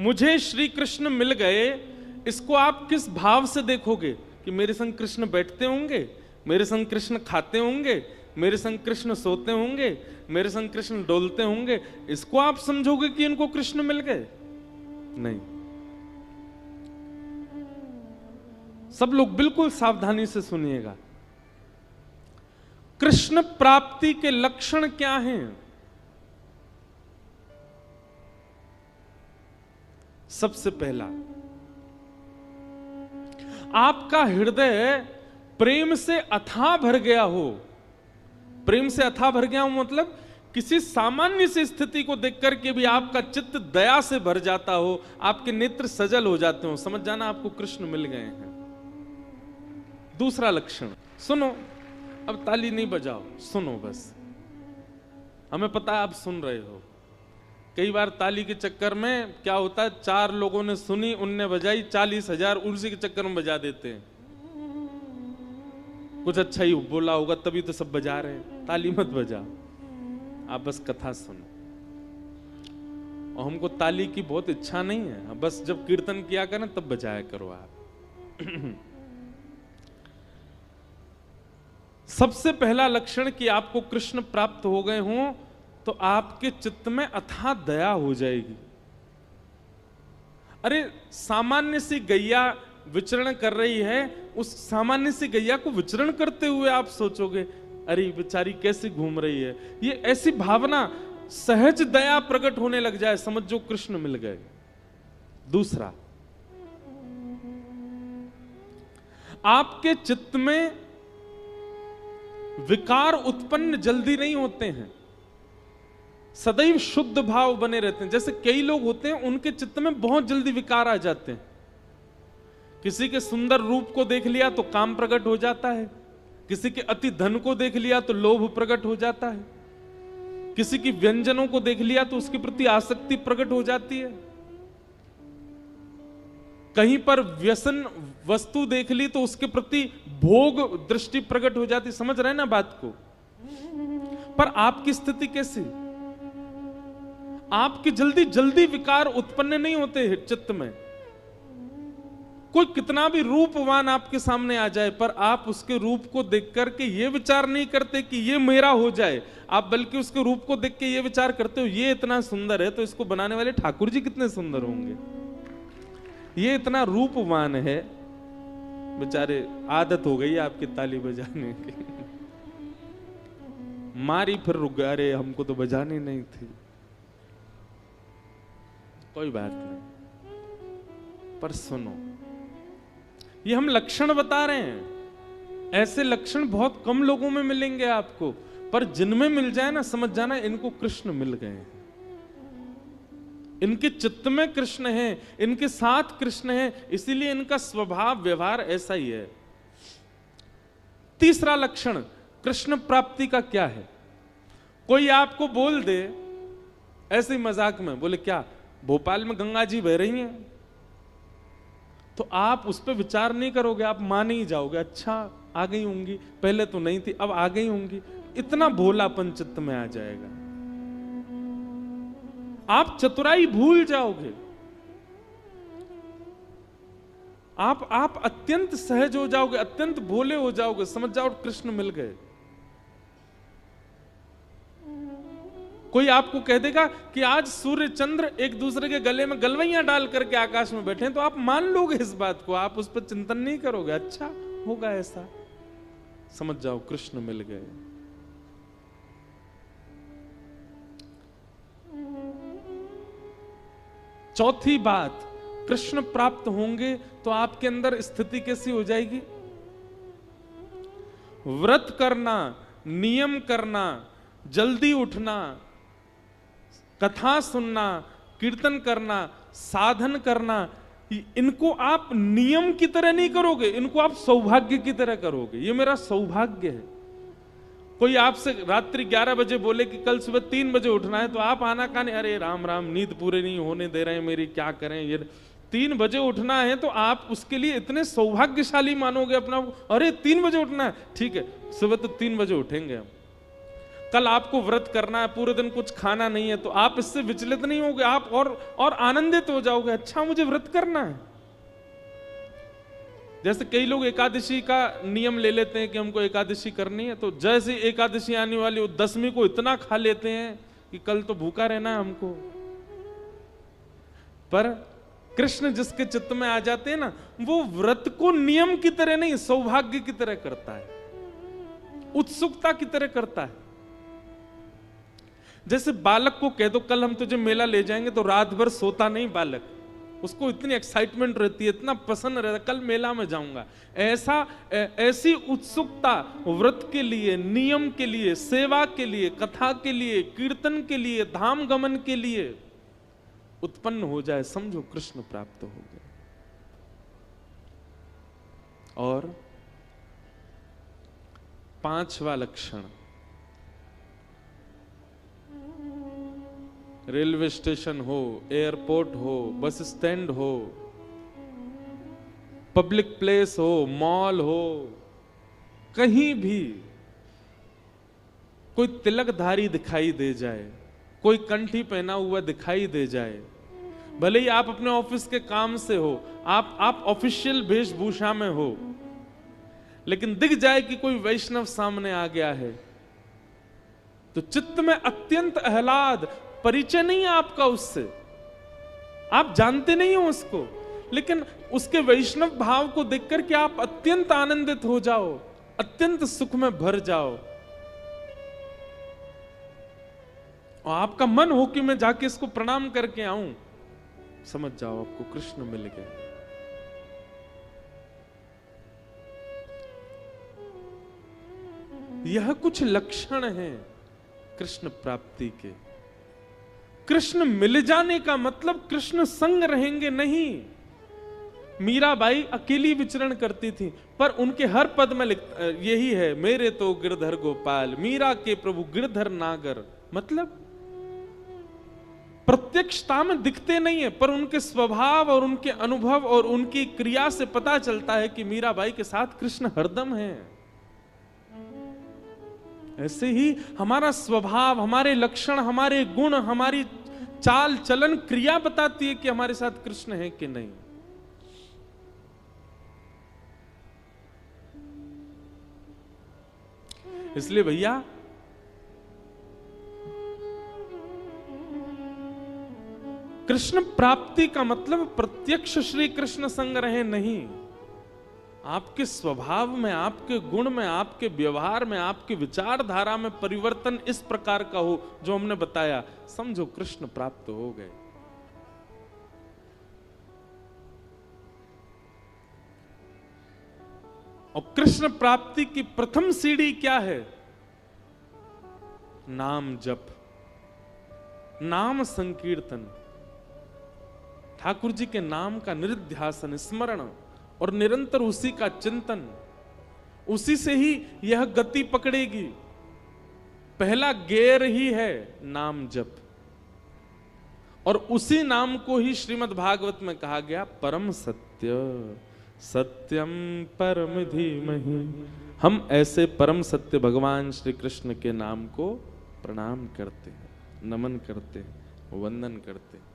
मुझे श्री कृष्ण मिल गए, इसको आप किस भाव से देखोगे? कि मेरे संग कृष्ण बैठते होंगे, मेरे संग कृष्ण खाते होंगे, मेरे संग कृष्ण सोते होंगे, मेरे संग कृष्ण डोलते होंगे, इसको आप समझोगे कि इनको कृष्ण मिल गए? नहीं। सब लोग बिल्कुल सावधानी से सुनिएगा। कृष्ण प्राप्ति के लक्षण क्या हैं? सबसे पहला, आपका हृदय प्रेम से अथाह भर गया हो। प्रेम से अथाह भर गया हो मतलब किसी सामान्य सी स्थिति को देख करके भी आपका चित्त दया से भर जाता हो, आपके नेत्र सजल हो जाते हो, समझ जाना आपको कृष्ण मिल गए हैं। दूसरा लक्षण, सुनो, अब ताली नहीं बजाओ, सुनो बस। हमें पता है आप सुन रहे हो। कई बार ताली के चक्कर में क्या होता है, 4 लोगों ने सुनी, उनने बजाई, 40,000 उसी के चक्कर में बजा देते हैं। कुछ अच्छा ही बोला होगा तभी तो सब बजा रहे हैं। ताली मत बजाओ, आप बस कथा सुनो। और हमको ताली की बहुत इच्छा नहीं है, बस जब कीर्तन किया करें तब बजाया करो आप। सबसे पहला लक्षण कि आपको कृष्ण प्राप्त हो गए हों तो आपके चित्त में अथाह दया हो जाएगी। अरे सामान्य सी गैया विचरण कर रही है, उस सामान्य सी गैया को विचरण करते हुए आप सोचोगे अरे बेचारी कैसे घूम रही है, ये ऐसी भावना, सहज दया प्रकट होने लग जाए, समझो कृष्ण मिल गए। दूसरा, आपके चित्त में विकार उत्पन्न जल्दी नहीं होते हैं, सदैव शुद्ध भाव बने रहते हैं। जैसे कई लोग होते हैं उनके चित्त में बहुत जल्दी विकार आ जाते हैं। किसी के सुंदर रूप को देख लिया तो काम प्रकट हो जाता है, किसी के अति धन को देख लिया तो लोभ प्रकट हो जाता है, किसी की व्यंजनों को देख लिया तो उसके प्रति आसक्ति प्रकट हो जाती है, कहीं पर व्यसन वस्तु देख ली तो उसके प्रति भोग दृष्टि प्रकट हो जाती। समझ रहे ना बात को? पर आपकी स्थिति कैसी? आपके जल्दी जल्दी विकार उत्पन्न नहीं होते चित्त में। कोई कितना भी रूपवान आपके सामने आ जाए पर आप उसके रूप को देख करके ये विचार नहीं करते कि ये मेरा हो जाए, आप बल्कि उसके रूप को देख के ये विचार करते हो ये इतना सुंदर है तो इसको बनाने वाले ठाकुर जी कितने सुंदर होंगे, ये इतना रूपवान है, बेचारे आदत हो गई आपकी ताली बजाने की। मारी फिर रुक गए, अरे हमको तो बजानी नहीं थी। कोई बात नहीं, पर सुनो, ये हम लक्षण बता रहे हैं, ऐसे लक्षण बहुत कम लोगों में मिलेंगे आपको, पर जिनमें मिल जाए ना समझ जाना इनको कृष्ण मिल गए हैं, इनके चित्त में कृष्ण है, इनके साथ कृष्ण है, इसीलिए इनका स्वभाव व्यवहार ऐसा ही है। तीसरा लक्षण कृष्ण प्राप्ति का क्या है? कोई आपको बोल दे ऐसे ही मजाक में, बोले क्या भोपाल में गंगा जी बह रही हैं, तो आप उस पर विचार नहीं करोगे, आप मान ही जाओगे, अच्छा आ गई होंगी, पहले तो नहीं थी अब आ गई होंगी, इतना भोलापन चित्त में आ जाएगा, आप चतुराई भूल जाओगे, आप अत्यंत सहज हो जाओगे, अत्यंत भोले हो जाओगे, समझ जाओ कृष्ण मिल गए। कोई आपको कह देगा कि आज सूर्य चंद्र एक दूसरे के गले में गलवैयां डाल करके आकाश में बैठे हैं, तो आप मान लोगे इस बात को, आप उस पर चिंतन नहीं करोगे, अच्छा होगा ऐसा, समझ जाओ कृष्ण मिल गए। चौथी बात, कृष्ण प्राप्त होंगे तो आपके अंदर स्थिति कैसी हो जाएगी? व्रत करना, नियम करना, जल्दी उठना, कथा सुनना, कीर्तन करना, साधन करना, इनको आप नियम की तरह नहीं करोगे, इनको आप सौभाग्य की तरह करोगे। ये मेरा सौभाग्य है। कोई आपसे रात्रि 11 बजे बोले कि कल सुबह 3 बजे उठना है, तो आप आना काने, अरे राम राम नींद पूरे नहीं होने दे रहे हैं मेरी, क्या करें, ये 3 बजे उठना है, तो आप उसके लिए इतने सौभाग्यशाली मानोगे अपना, अरे 3 बजे उठना है, ठीक है सुबह तो 3 बजे उठेंगे हम। कल आपको व्रत करना है, पूरे दिन कुछ खाना नहीं है, तो आप इससे विचलित नहीं होगे, आप और आनंदित हो जाओगे, अच्छा मुझे व्रत करना है। जैसे कई लोग एकादशी का नियम ले लेते हैं कि हमको एकादशी करनी है, तो जैसे एकादशी आने वाली, वो 10वीं को इतना खा लेते हैं कि कल तो भूखा रहना है हमको। पर कृष्ण जिसके चित्त में आ जाते हैं ना, वो व्रत को नियम की तरह नहीं, सौभाग्य की तरह करता है, उत्सुकता की तरह करता है। जैसे बालक को कह दो कल हम तुझे मेला ले जाएंगे, तो रात भर सोता नहीं बालक, उसको इतनी एक्साइटमेंट रहती है, इतना पसंद रहता है, कल मेला में जाऊंगा। ऐसी उत्सुकता व्रत के लिए, नियम के लिए, सेवा के लिए, कथा के लिए, कीर्तन के लिए, धाम गमन के लिए उत्पन्न हो जाए, समझो कृष्ण प्राप्त हो गए। और 5वां लक्षण, रेलवे स्टेशन हो, एयरपोर्ट हो, बस स्टैंड हो, पब्लिक प्लेस हो, मॉल हो, कहीं भी कोई तिलकधारी दिखाई दे जाए, कोई कंठी पहना हुआ दिखाई दे जाए, भले ही आप अपने ऑफिस के काम से हो, आप ऑफिशियल वेशभूषा में हो, लेकिन दिख जाए कि कोई वैष्णव सामने आ गया है, तो चित्त में अत्यंत आह्लाद, परिचय नहीं है आपका उससे, आप जानते नहीं हो उसको, लेकिन उसके वैष्णव भाव को देखकर के आप अत्यंत आनंदित हो जाओ, अत्यंत सुख में भर जाओ, और आपका मन हो कि मैं जाके इसको प्रणाम करके आऊं, समझ जाओ आपको कृष्ण मिल गए। यह कुछ लक्षण हैं कृष्ण प्राप्ति के। कृष्ण मिल जाने का मतलब कृष्ण संग रहेंगे नहीं। मीराबाई अकेली विचरण करती थी, पर उनके हर पद में यही है, मेरे तो गिरधर गोपाल, मीरा के प्रभु गिरधर नागर। मतलब प्रत्यक्षता में दिखते नहीं है, पर उनके स्वभाव और उनके अनुभव और उनकी क्रिया से पता चलता है कि मीराबाई के साथ कृष्ण हरदम है। ऐसे ही हमारा स्वभाव, हमारे लक्षण, हमारे गुण, हमारी चाल चलन, क्रिया बताती है कि हमारे साथ कृष्ण है कि नहीं। इसलिए भैया कृष्ण प्राप्ति का मतलब प्रत्यक्ष श्री कृष्ण संग रहे नहीं, आपके स्वभाव में, आपके गुण में, आपके व्यवहार में, आपके विचारधारा में परिवर्तन इस प्रकार का हो जो हमने बताया, समझो कृष्ण प्राप्त हो गए। और कृष्ण प्राप्ति की प्रथम सीढ़ी क्या है? नाम जप, नाम संकीर्तन, ठाकुर जी के नाम का निरुध्यासन, स्मरण और निरंतर उसी का चिंतन, उसी से ही यह गति पकड़ेगी। पहला गेर ही है नाम जप, और उसी नाम को ही श्रीमद् भागवत में कहा गया परम सत्य, सत्यम परम धीमहि। हम ऐसे परम सत्य भगवान श्री कृष्ण के नाम को प्रणाम करते हैं, नमन करते हैं, वंदन करते हैं।